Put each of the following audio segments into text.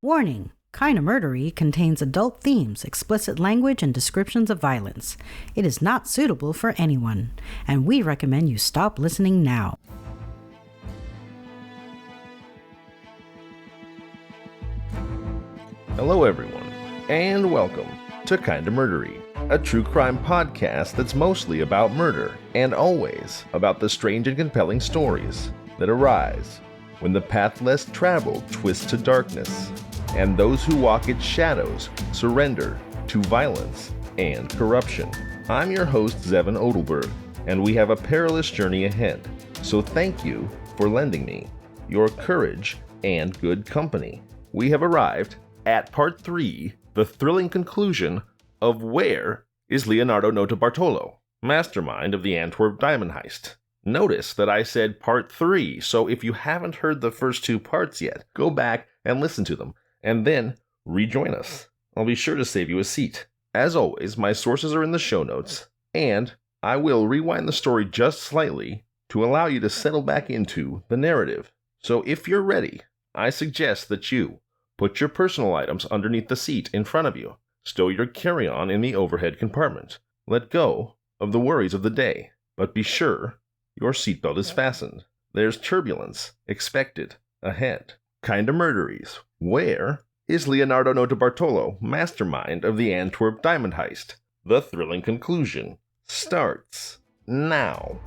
Warning! Kinda Murdery contains adult themes, explicit language, and descriptions of violence. It is not suitable for anyone, and we recommend you stop listening now. Hello everyone, and welcome to Kinda Murdery, a true crime podcast that's mostly about murder, and always about the strange and compelling stories that arise when the path less traveled twists to darkness, and those who walk its shadows surrender to violence and corruption. I'm your host, Zevon Odelberg, and we have a perilous journey ahead, so thank you for lending me your courage and good company. We have arrived at Part 3, the thrilling conclusion of Where is Leonardo Notarbartolo, Mastermind of the Antwerp Diamond Heist. Notice that I said Part 3, so if you haven't heard the first two parts yet, go back and listen to them, and then rejoin us. I'll be sure to save you a seat. As always, my sources are in the show notes, and I will rewind the story just slightly to allow you to settle back into the narrative. So if you're ready, I suggest that you put your personal items underneath the seat in front of you, stow your carry-on in the overhead compartment, let go of the worries of the day, but be sure your seatbelt is fastened. There's turbulence expected ahead. Kinda Murderies. Where is Leonardo Notarbartolo, Mastermind of the Antwerp Diamond Heist? The thrilling conclusion starts now.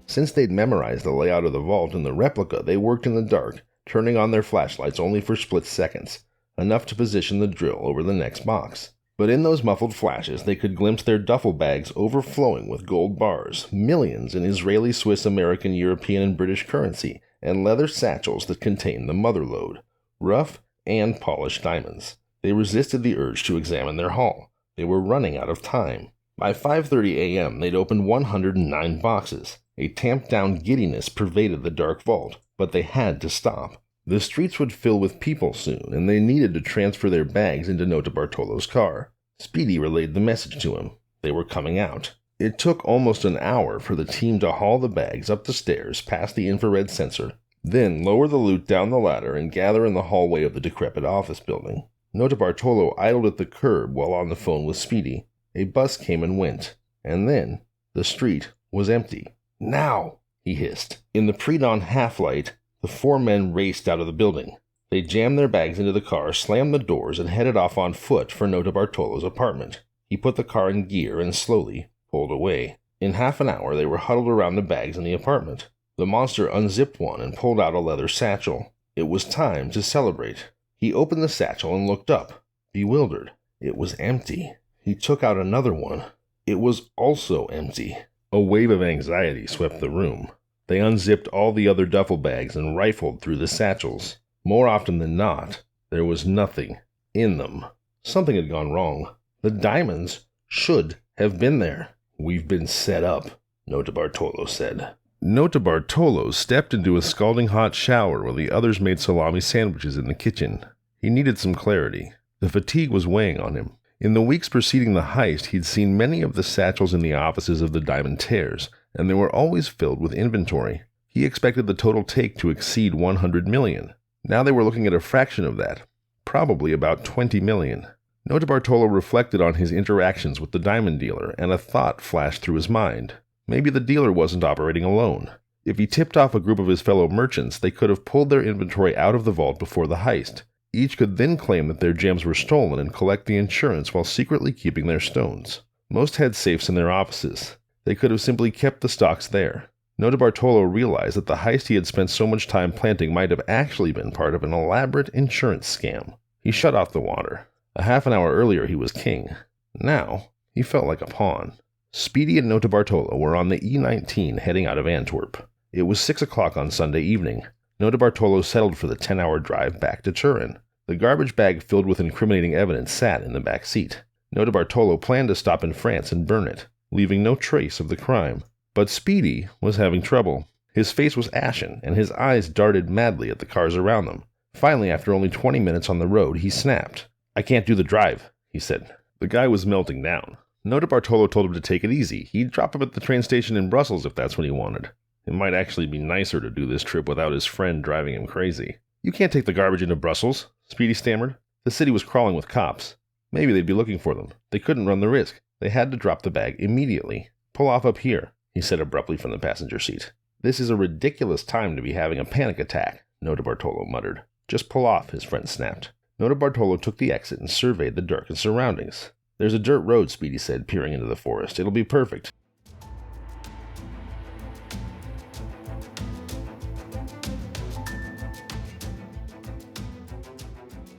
Since they'd memorized the layout of the vault and the replica, they worked in the dark, turning on their flashlights only for split seconds, enough to position the drill over the next box. But in those muffled flashes, they could glimpse their duffel bags overflowing with gold bars, millions in Israeli, Swiss, American, European, and British currency, and leather satchels that contained the mother lode, rough and polished diamonds. They resisted the urge to examine their haul. They were running out of time. By 5:30 a.m., they'd opened 109 boxes. A tamped-down giddiness pervaded the dark vault, but they had to stop. The streets would fill with people soon, and they needed to transfer their bags into Notarbartolo's car. Speedy relayed the message to him. They were coming out. It took almost an hour for the team to haul the bags up the stairs past the infrared sensor, then lower the loot down the ladder and gather in the hallway of the decrepit office building. Notarbartolo idled at the curb while on the phone with Speedy. A bus came and went, and then the street was empty. "Now!" he hissed. In the pre-dawn half-light, the four men raced out of the building. They jammed their bags into the car, slammed the doors, and headed off on foot for Notarbartolo's apartment. He put the car in gear and slowly pulled away. In half an hour, they were huddled around the bags in the apartment. The monster unzipped one and pulled out a leather satchel. It was time to celebrate. He opened the satchel and looked up, bewildered. It was empty. He took out another one. It was also empty. A wave of anxiety swept the room. They unzipped all the other duffel bags and rifled through the satchels. More often than not, there was nothing in them. Something had gone wrong. The diamonds should have been there. "We've been set up," Notarbartolo said. Notarbartolo stepped into a scalding hot shower while the others made salami sandwiches in the kitchen. He needed some clarity. The fatigue was weighing on him. In the weeks preceding the heist, he'd seen many of the satchels in the offices of the Diamantaires, and they were always filled with inventory. He expected the total take to exceed 100 million. Now they were looking at a fraction of that, probably about 20 million. Notarbartolo reflected on his interactions with the diamond dealer, and a thought flashed through his mind. Maybe the dealer wasn't operating alone. If he tipped off a group of his fellow merchants, they could have pulled their inventory out of the vault before the heist. Each could then claim that their gems were stolen and collect the insurance while secretly keeping their stones. Most had safes in their offices. They could have simply kept the stocks there. Notarbartolo realized that the heist he had spent so much time planting might have actually been part of an elaborate insurance scam. He shut off the water. A half an hour earlier he was king. Now he felt like a pawn. Speedy and Notarbartolo were on the E19 heading out of Antwerp. It was 6 o'clock on Sunday evening. Notarbartolo settled for the 10-hour drive back to Turin. The garbage bag filled with incriminating evidence sat in the back seat. Notarbartolo planned to stop in France and burn it, leaving no trace of the crime. But Speedy was having trouble. His face was ashen, and his eyes darted madly at the cars around them. Finally, after only 20 minutes on the road, he snapped. "I can't do the drive," he said. The guy was melting down. Notarbartolo told him to take it easy. He'd drop him at the train station in Brussels if that's what he wanted. It might actually be nicer to do this trip without his friend driving him crazy. You can't take the garbage into Brussels, Speedy stammered. The city was crawling with cops. Maybe they'd be looking for them. They couldn't run the risk. They had to drop the bag immediately. Pull off up here, he said abruptly from the passenger seat. This is a ridiculous time to be having a panic attack, Notarbartolo muttered. Just pull off, his friend snapped. Notarbartolo took the exit and surveyed the darkened surroundings. There's a dirt road, Speedy said, peering into the forest. It'll be perfect.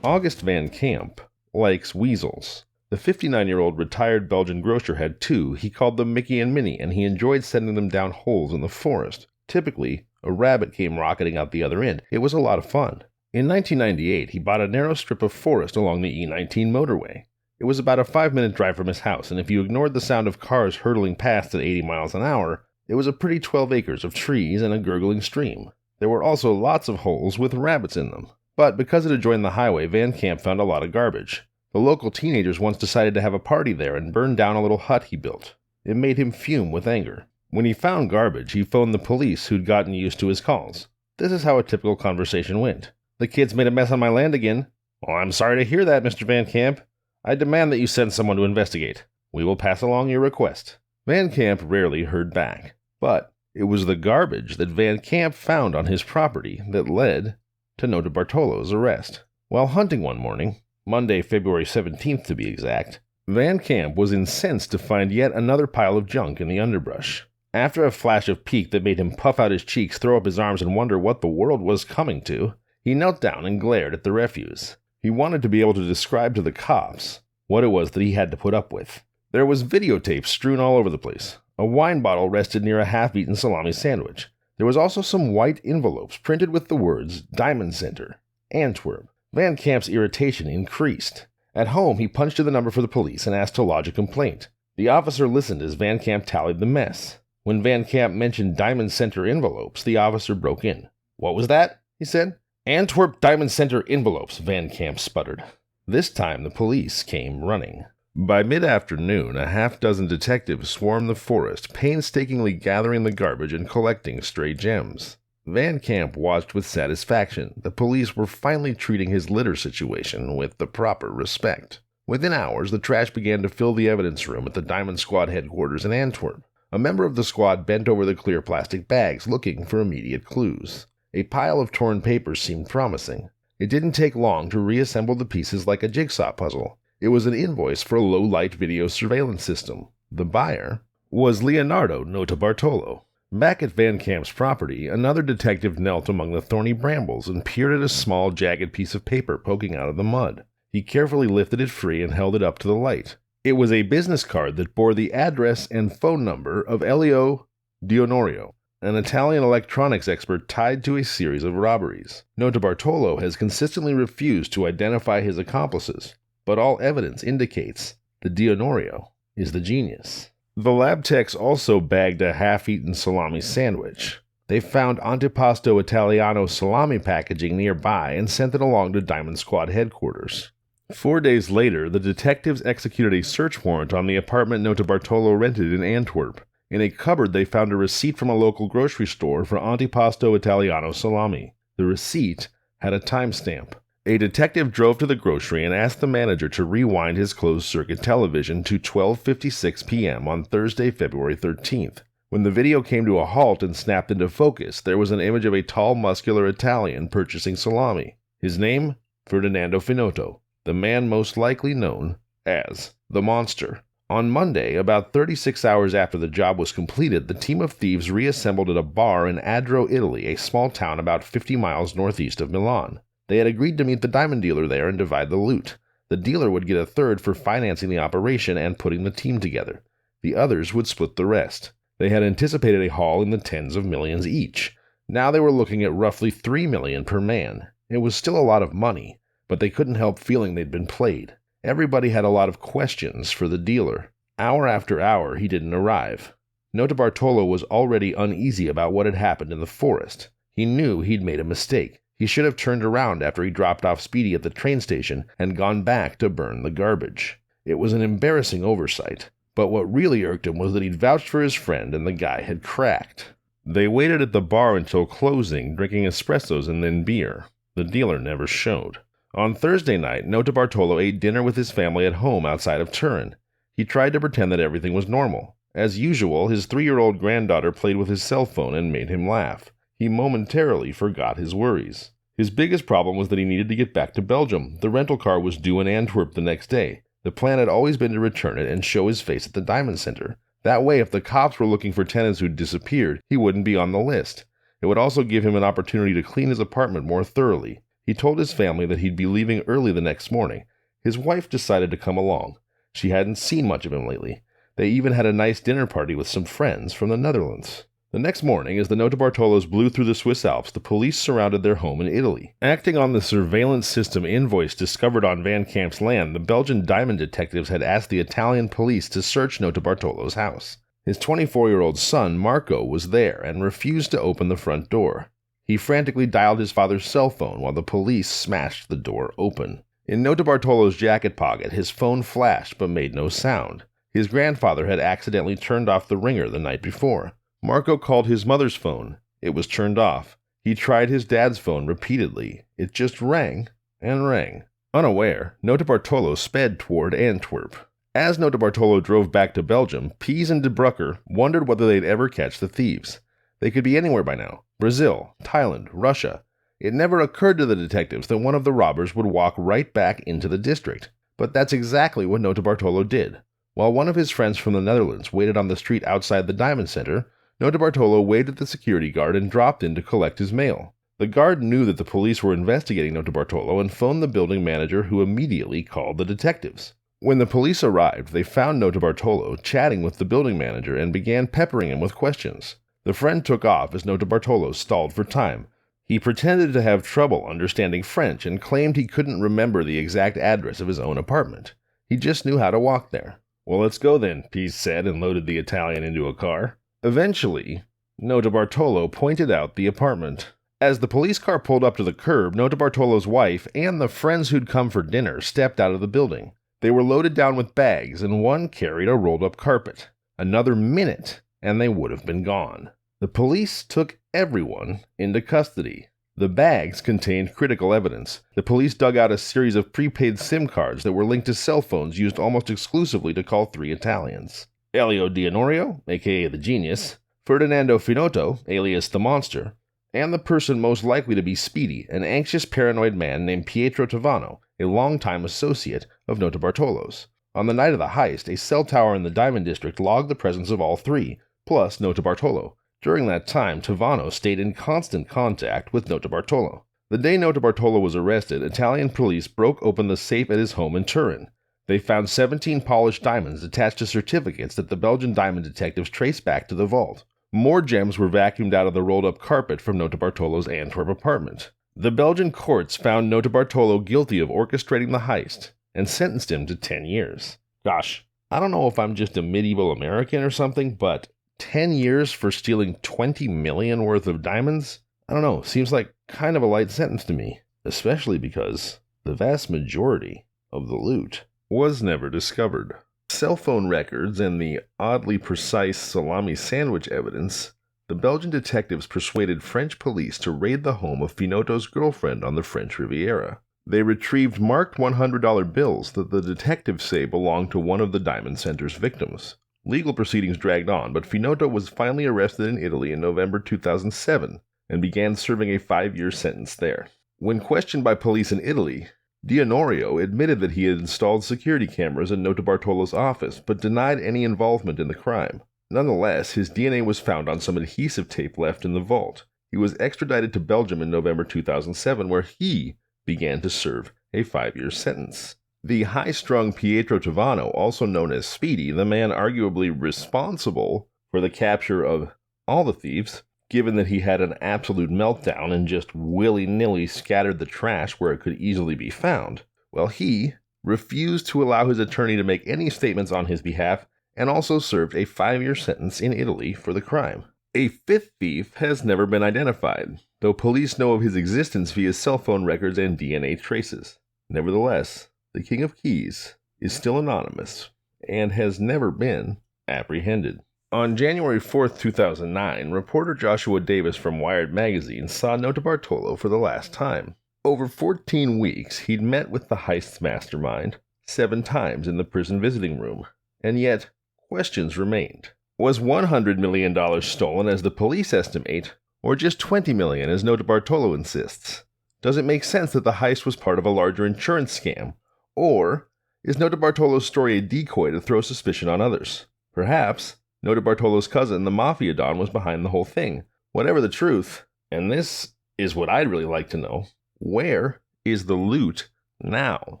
August Van Camp likes weasels. The 59-year-old retired Belgian grocer had two. He called them Mickey and Minnie, and he enjoyed sending them down holes in the forest. Typically, a rabbit came rocketing out the other end. It was a lot of fun. In 1998, he bought a narrow strip of forest along the E19 motorway. It was about a 5-minute drive from his house, and if you ignored the sound of cars hurtling past at 80 miles an hour, it was a pretty 12 acres of trees and a gurgling stream. There were also lots of holes with rabbits in them. But because it adjoined the highway, Van Camp found a lot of garbage. The local teenagers once decided to have a party there and burned down a little hut he built. It made him fume with anger. When he found garbage, he phoned the police who'd gotten used to his calls. This is how a typical conversation went. "The kids made a mess on my land again." "Well, I'm sorry to hear that, Mr. Van Camp. I demand that you send someone to investigate. We will pass along your request." Van Camp rarely heard back. But it was the garbage that Van Camp found on his property that led to Notarbartolo's arrest. While hunting one morning, Monday, February 17th to be exact, Van Camp was incensed to find yet another pile of junk in the underbrush. After a flash of pique that made him puff out his cheeks, throw up his arms, and wonder what the world was coming to, he knelt down and glared at the refuse. He wanted to be able to describe to the cops what it was that he had to put up with. There was videotape strewn all over the place. A wine bottle rested near a half-eaten salami sandwich. There was also some white envelopes printed with the words Diamond Center, Antwerp. Van Camp's irritation increased. At home, he punched in the number for the police and asked to lodge a complaint. The officer listened as Van Camp tallied the mess. When Van Camp mentioned Diamond Center envelopes, the officer broke in. "What was that?" he said. "Antwerp Diamond Center envelopes," Van Camp sputtered. This time the police came running. By mid-afternoon, a half-dozen detectives swarmed the forest, painstakingly gathering the garbage and collecting stray gems. Van Camp watched with satisfaction. The police were finally treating his litter situation with the proper respect. Within hours, the trash began to fill the evidence room at the Diamond Squad headquarters in Antwerp. A member of the squad bent over the clear plastic bags, looking for immediate clues. A pile of torn papers seemed promising. It didn't take long to reassemble the pieces like a jigsaw puzzle. It was an invoice for a low-light video surveillance system. The buyer was Leonardo Notarbartolo. Back at Van Camp's property, another detective knelt among the thorny brambles and peered at a small, jagged piece of paper poking out of the mud. He carefully lifted it free and held it up to the light. It was a business card that bore the address and phone number of Elio Dionorio, an Italian electronics expert tied to a series of robberies. Notarbartolo has consistently refused to identify his accomplices, but all evidence indicates that Dionorio is the genius. The lab techs also bagged a half-eaten salami sandwich. They found antipasto Italiano salami packaging nearby and sent it along to Diamond Squad headquarters. 4 days later, the detectives executed a search warrant on the apartment Notarbartolo rented in Antwerp. In a cupboard, they found a receipt from a local grocery store for antipasto Italiano salami. The receipt had a timestamp. A detective drove to the grocery and asked the manager to rewind his closed-circuit television to 12:56 p.m. on Thursday, February 13th. When the video came to a halt and snapped into focus, there was an image of a tall, muscular Italian purchasing salami. His name? Ferdinando Finotto, the man most likely known as the Monster. On Monday, about 36 hours after the job was completed, the team of thieves reassembled at a bar in Adro, Italy, a small town about 50 miles northeast of Milan. They had agreed to meet the diamond dealer there and divide the loot. The dealer would get a third for financing the operation and putting the team together. The others would split the rest. They had anticipated a haul in the tens of millions each. Now they were looking at roughly $3 million per man. It was still a lot of money, but they couldn't help feeling they'd been played. Everybody had a lot of questions for the dealer. Hour after hour, he didn't arrive. Notarbartolo was already uneasy about what had happened in the forest. He knew he'd made a mistake. He should have turned around after he dropped off Speedy at the train station and gone back to burn the garbage. It was an embarrassing oversight, But what really irked him was that he'd vouched for his friend and the guy had cracked. They waited at the bar until closing, drinking espressos and then beer. The dealer never showed. On Thursday night, Notarbartolo ate dinner with his family at home outside of Turin. He tried to pretend that everything was normal. As usual, his 3-year-old granddaughter played with his cell phone and made him laugh. He momentarily forgot his worries. His biggest problem was that he needed to get back to Belgium. The rental car was due in Antwerp the next day. The plan had always been to return it and show his face at the Diamond Center. That way, if the cops were looking for tenants who'd disappeared, he wouldn't be on the list. It would also give him an opportunity to clean his apartment more thoroughly. He told his family that he'd be leaving early the next morning. His wife decided to come along. She hadn't seen much of him lately. They even had a nice dinner party with some friends from the Netherlands. The next morning, as the Notarbartolos blew through the Swiss Alps, the police surrounded their home in Italy. Acting on the surveillance system invoice discovered on Van Camp's land, the Belgian diamond detectives had asked the Italian police to search Notarbartolo's house. His 24-year-old son, Marco, was there and refused to open the front door. He frantically dialed his father's cell phone while the police smashed the door open. In Notarbartolo's jacket pocket, his phone flashed but made no sound. His grandfather had accidentally turned off the ringer the night before. Marco called his mother's phone. It was turned off. He tried his dad's phone repeatedly. It just rang and rang. Unaware, Notarbartolo sped toward Antwerp. As Notarbartolo drove back to Belgium, Pease and De Brucker wondered whether they'd ever catch the thieves. They could be anywhere by now. Brazil, Thailand, Russia. It never occurred to the detectives that one of the robbers would walk right back into the district. But that's exactly what Notarbartolo did. While one of his friends from the Netherlands waited on the street outside the Diamond Center, Notarbartolo waved at the security guard and dropped in to collect his mail. The guard knew that the police were investigating Notarbartolo and phoned the building manager, who immediately called the detectives. When the police arrived, they found Notarbartolo chatting with the building manager and began peppering him with questions. The friend took off as Notarbartolo stalled for time. He pretended to have trouble understanding French and claimed he couldn't remember the exact address of his own apartment. He just knew how to walk there. "Well, let's go then," Pease said and loaded the Italian into a car. Eventually, Notarbartolo pointed out the apartment. As the police car pulled up to the curb, Notarbartolo's wife and the friends who'd come for dinner stepped out of the building. They were loaded down with bags, and one carried a rolled-up carpet. Another minute, and they would have been gone. The police took everyone into custody. The bags contained critical evidence. The police dug out a series of prepaid SIM cards that were linked to cell phones used almost exclusively to call 3 Italians: Elio D'Onorio, a.k.a. the Genius, Ferdinando Finotto, alias the Monster, and the person most likely to be Speedy, an anxious, paranoid man named Pietro Tavano, a longtime associate of Notarbartolo's. On the night of the heist, a cell tower in the Diamond District logged the presence of all 3, plus Notarbartolo. During that time, Tavano stayed in constant contact with Notarbartolo. The day Notarbartolo was arrested, Italian police broke open the safe at his home in Turin. They found 17 polished diamonds attached to certificates that the Belgian diamond detectives traced back to the vault. More gems were vacuumed out of the rolled-up carpet from Notarbartolo's Antwerp apartment. The Belgian courts found Notarbartolo guilty of orchestrating the heist and sentenced him to 10 years. Gosh, I don't know if I'm just a medieval American or something, but 10 years for stealing 20 million worth of diamonds? I don't know, seems like kind of a light sentence to me, especially because the vast majority of the loot was never discovered. Cell phone records and the oddly precise salami sandwich evidence, the Belgian detectives persuaded French police to raid the home of Finotto's girlfriend on the French Riviera. They retrieved marked $100 bills that the detectives say belonged to one of the Diamond Center's victims. Legal proceedings dragged on, but Finotto was finally arrested in Italy in November 2007 and began serving a 5-year sentence there. When questioned by police in Italy, D'Onorio admitted that he had installed security cameras in Notarbartolo's office, but denied any involvement in the crime. Nonetheless, his DNA was found on some adhesive tape left in the vault. He was extradited to Belgium in November 2007, where he began to serve a 5-year sentence. The high-strung Pietro Tavano, also known as Speedy, the man arguably responsible for the capture of all the thieves, given that he had an absolute meltdown and just willy-nilly scattered the trash where it could easily be found, well, he refused to allow his attorney to make any statements on his behalf and also served a 5-year sentence in Italy for the crime. A 5th thief has never been identified, though police know of his existence via cell phone records and DNA traces. Nevertheless, the King of Keys is still anonymous and has never been apprehended. On January 4th, 2009, reporter Joshua Davis from Wired magazine saw Notarbartolo for the last time. Over 14 weeks, he'd met with the heist's mastermind 7 times in the prison visiting room, and yet questions remained. Was $100 million stolen as the police estimate, or just $20 million as Notarbartolo insists? Does it make sense that the heist was part of a larger insurance scam, or is Notarbartolo's story a decoy to throw suspicion on others? Perhaps Notarbartolo's cousin, the Mafia Don, was behind the whole thing. Whatever the truth, and this is what I'd really like to know, where is the loot now?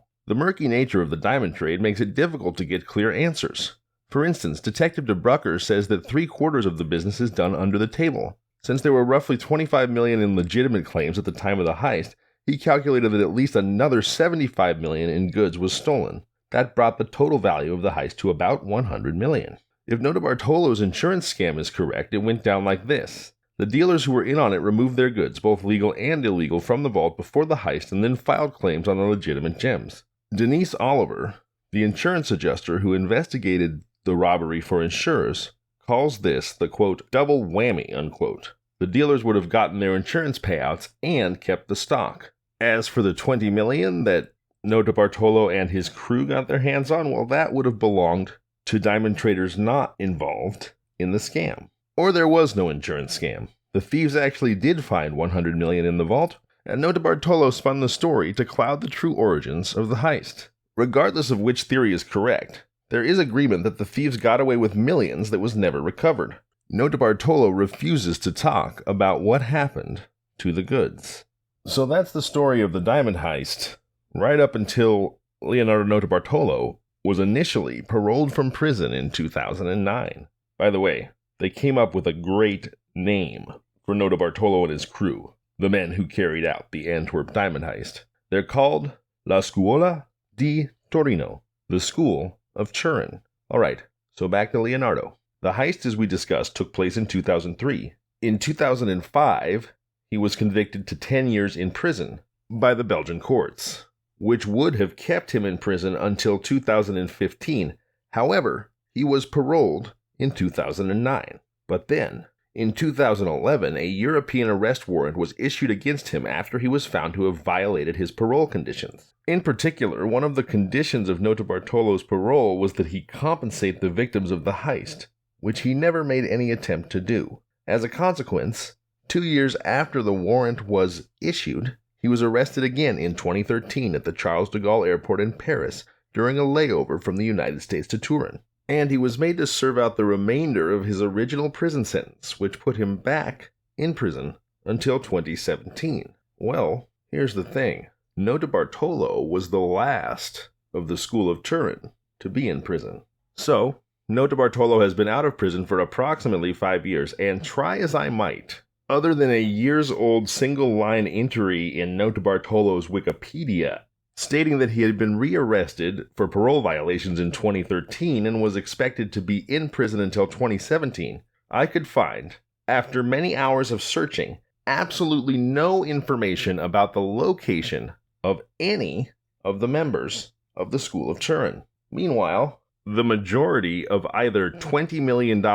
The murky nature of the diamond trade makes it difficult to get clear answers. For instance, Detective DeBrucker says that 3/4 of the business is done under the table. Since there were roughly $25 million in legitimate claims at the time of the heist, he calculated that at least another $75 million in goods was stolen. That brought the total value of the heist to about $100 million. If Notarbartolo's insurance scam is correct, it went down like this. The dealers who were in on it removed their goods, both legal and illegal, from the vault before the heist and then filed claims on the legitimate gems. Denise Oliver, the insurance adjuster who investigated the robbery for insurers, calls this the, quote, double whammy, unquote. The dealers would have gotten their insurance payouts and kept the stock. As for the $20 million that Notarbartolo and his crew got their hands on, well, that would have belonged to diamond traders not involved in the scam. Or there was no insurance scam. The thieves actually did find $100 million in the vault, and Notarbartolo spun the story to cloud the true origins of the heist. Regardless of which theory is correct, there is agreement that the thieves got away with millions that was never recovered. Notarbartolo refuses to talk about what happened to the goods. So that's the story of the diamond heist, right up until Leonardo Notarbartolo was initially paroled from prison in 2009. By the way, they came up with a great name for Notarbartolo and his crew, the men who carried out the Antwerp Diamond Heist. They're called La Scuola di Torino, the School of Turin. Alright, so back to Leonardo. The heist, as we discussed, took place in 2003. In 2005, he was convicted to 10 years in prison by the Belgian courts, which would have kept him in prison until 2015. However, he was paroled in 2009. But then, in 2011, a European arrest warrant was issued against him after he was found to have violated his parole conditions. In particular, one of the conditions of Notarbartolo's parole was that he compensate the victims of the heist, which he never made any attempt to do. As a consequence, 2 years after the warrant was issued, he was arrested again in 2013 at the Charles de Gaulle Airport in Paris during a layover from the United States to Turin. And he was made to serve out the remainder of his original prison sentence, which put him back in prison until 2017. Well, here's the thing. Notarbartolo was the last of the School of Turin to be in prison. So, Notarbartolo has been out of prison for approximately 5 years, and try as I might, other than a years-old single-line entry in Notarbartolo's Wikipedia stating that he had been rearrested for parole violations in 2013 and was expected to be in prison until 2017, I could find, after many hours of searching, absolutely no information about the location of any of the members of the School of Turin. Meanwhile, the majority of either $20 million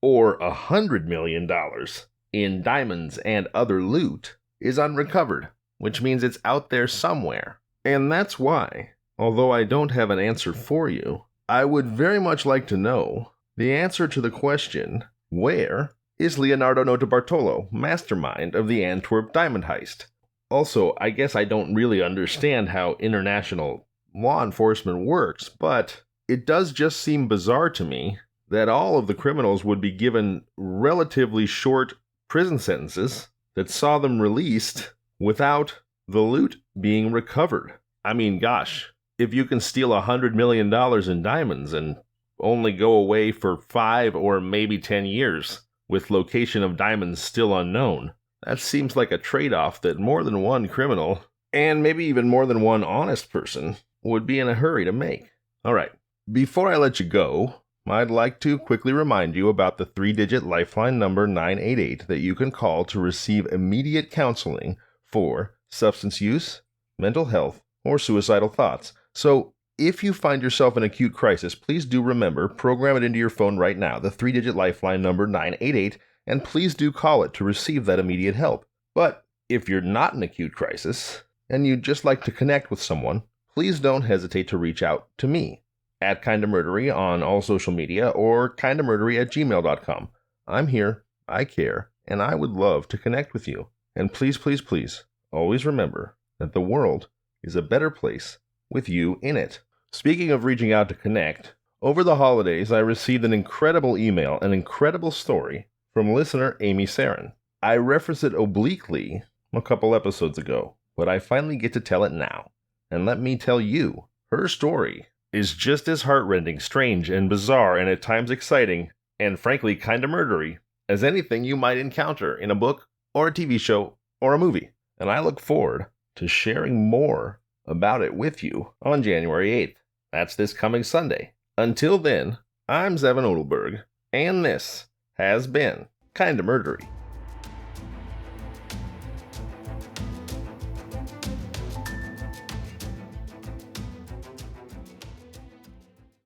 or $100 million in diamonds and other loot is unrecovered, which means it's out there somewhere. And that's why, although I don't have an answer for you, I would very much like to know the answer to the question, where is Leonardo Notarbartolo, mastermind of the Antwerp Diamond Heist? Also, I guess I don't really understand how international law enforcement works, but it does just seem bizarre to me that all of the criminals would be given relatively short prison sentences that saw them released without the loot being recovered. I mean, gosh, if you can steal $100 million in diamonds and only go away for 5 or maybe 10 years with location of diamonds still unknown, that seems like a trade-off that more than one criminal, and maybe even more than one honest person, would be in a hurry to make. Alright, before I let you go, I'd like to quickly remind you about the 3-digit lifeline number 988 that you can call to receive immediate counseling for substance use, mental health, or suicidal thoughts. So, if you find yourself in acute crisis, please do remember, program it into your phone right now, the 3-digit lifeline number 988, and please do call it to receive that immediate help. But if you're not in acute crisis, and you'd just like to connect with someone, please don't hesitate to reach out to me at Kinda Murdery on all social media or kindamurdery@gmail.com. I'm here, I care, and I would love to connect with you. And please, please, please, always remember that the world is a better place with you in it. Speaking of reaching out to connect, over the holidays I received an incredible email, an incredible story from listener Amy Sarin. I referenced it obliquely a couple episodes ago, but I finally get to tell it now. And let me tell you, her story is just as heartrending, strange, and bizarre, and at times exciting, and frankly kinda murdery, as anything you might encounter in a book, or a TV show, or a movie. And I look forward to sharing more about it with you on January 8th. That's this coming Sunday. Until then, I'm Zevon Odelberg, and this has been Kinda Murdery.